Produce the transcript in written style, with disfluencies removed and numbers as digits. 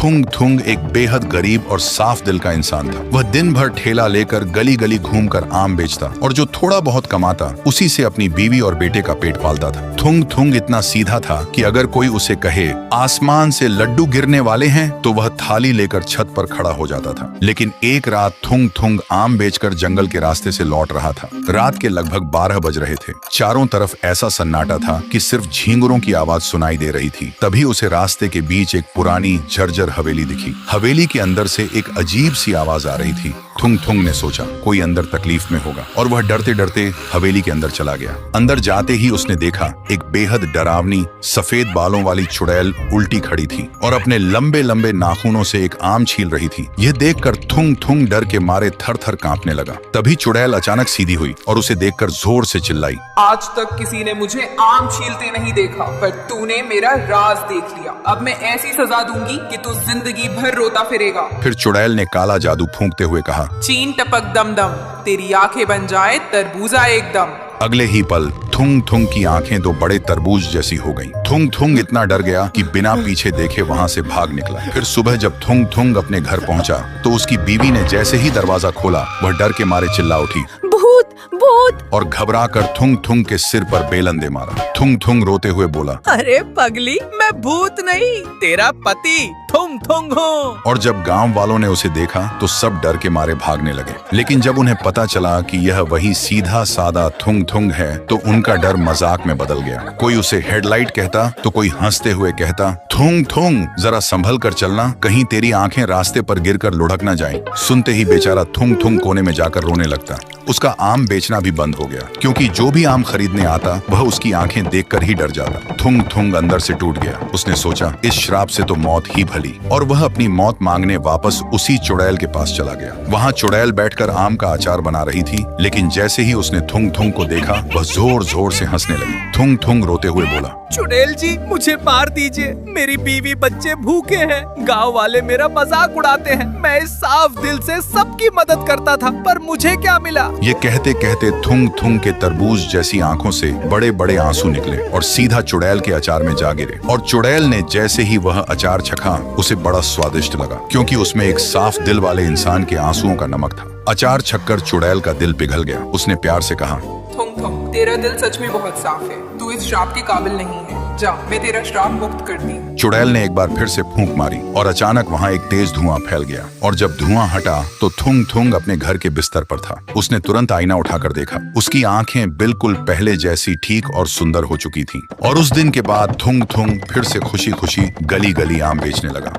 थुंग थुंग एक बेहद गरीब और साफ दिल का इंसान था। वह दिन भर ठेला लेकर गली गली घूमकर आम बेचता और जो थोड़ा बहुत कमाता उसी से अपनी बीवी और बेटे का पेट पालता था। थुंग थुंग इतना सीधा था कि अगर कोई उसे कहे आसमान से लड्डू गिरने वाले हैं तो वह थाली लेकर छत पर खड़ा हो जाता था। लेकिन एक रात थुंग थुंग आम बेचकर जंगल के रास्ते से लौट रहा था। रात के लगभग 12 बज रहे थे। चारों तरफ ऐसा सन्नाटा था कि सिर्फ झींगुरों की आवाज सुनाई दे रही थी। तभी उसे रास्ते के बीच एक पुरानी जर्जर हवेली दिखी। हवेली के अंदर से एक अजीब सी आवाज आ रही थी। थुंग थुंग ने सोचा कोई अंदर तकलीफ में होगा और वह डरते डरते हवेली के अंदर चला गया। अंदर जाते ही उसने देखा एक बेहद डरावनी सफेद बालों वाली चुड़ैल उल्टी खड़ी थी और अपने लंबे लंबे नाखूनों से एक आम छील रही थी। यह देखकर थुंग थुंग डर के मारे थर थर कांपने लगा। तभी चुड़ैल अचानक सीधी हुई और उसे देखकर जोर से चिल्लाई, आज तक किसी ने मुझे आम छीलते नहीं देखा, पर तूने मेरा राज देख लिया। अब मैं ऐसी सजा दूंगी कि तू जिंदगी भर रोता फिरेगा। फिर चुड़ैल ने काला जादू फूंकते हुए कहा, चीन टपक दम दम, तेरी आंखें बन जाए तरबूजा एकदम। अगले ही पल थुंग थुंग की आंखें दो बड़े तरबूज जैसी हो गईं। थुंग थुंग इतना डर गया कि बिना पीछे देखे वहां से भाग निकला। फिर सुबह जब थुंग थुंग अपने घर पहुंचा तो उसकी बीवी ने जैसे ही दरवाजा खोला वह डर के मारे चिल्ला उठी, भूत भूत, और घबरा कर थुंग थुंग के सिर पर बेलन दे मारा। थुंग थुंग रोते हुए बोला, अरे पगली, मैं भूत नहीं, तेरा पति थुंग थुंग हूँ। और जब गांव वालों ने उसे देखा तो सब डर के मारे भागने लगे। लेकिन जब उन्हें पता चला कि यह वही सीधा सादा थुंग थुंग है तो उनका डर मजाक में बदल गया। कोई उसे हेडलाइट कहता तो कोई हंसते हुए कहता, थुंग थुंग जरा संभल कर चलना, कहीं तेरी आंखें रास्ते पर गिरकर लुढ़क न जाएं। सुनते ही बेचारा थुंग थुंग कोने में जाकर रोने लगता। उसका आम बेचना भी बंद हो गया क्योंकि जो भी आम खरीदने आता वह उसकी आंखें देखकर ही डर जाता। थुंग थुंग अंदर से टूट गया। उसने सोचा इस श्राप से तो मौत ही भली, और वह अपनी मौत मांगने वापस उसी चुड़ैल के पास चला गया। वहाँ चुड़ैल बैठकर आम का अचार बना रही थी। लेकिन जैसे ही उसने थुंग थुंग को देखा वह जोर जोर से हंसने लगी। थुंग थुंग रोते हुए बोला, चुड़ैल जी, मुझे मार दीजिए, मेरी बीवी बच्चे भूखे हैं, गांव वाले मेरा मजाक उड़ाते हैं। मैं इस साफ दिल से सबकी मदद करता था, पर मुझे क्या मिला। ये कहते कहते थुंग थुंग के तरबूज जैसी आंखों से बड़े बड़े आंसू निकले और सीधा चुड़ैल के अचार में जा गिरे। और चुड़ैल ने जैसे ही वह अचार चखा उसे बड़ा स्वादिष्ट लगा क्योंकि उसमें एक साफ दिल वाले इंसान के आंसुओं का नमक था। अचार छककर चुड़ैल का दिल पिघल गया। उसने प्यार से कहा, थुंग थुंग, तेरा दिल सच में बहुत साफ है, तू इस श्राप के काबिल नहीं है। जा, मैं तेरा श्राप मुक्त कर दी। चुड़ैल ने एक बार फिर से फूंक मारी और अचानक वहाँ एक तेज धुआं फैल गया। और जब धुआं हटा तो थुंग थुंग अपने घर के बिस्तर पर था। उसने तुरंत आईना उठाकर देखा। उसकी आंखें बिल्कुल पहले जैसी ठीक और सुंदर हो चुकी थीं। और उस दिन के बाद थुंग थुंग फिर से खुशी खुशी गली गली आम बेचने लगा।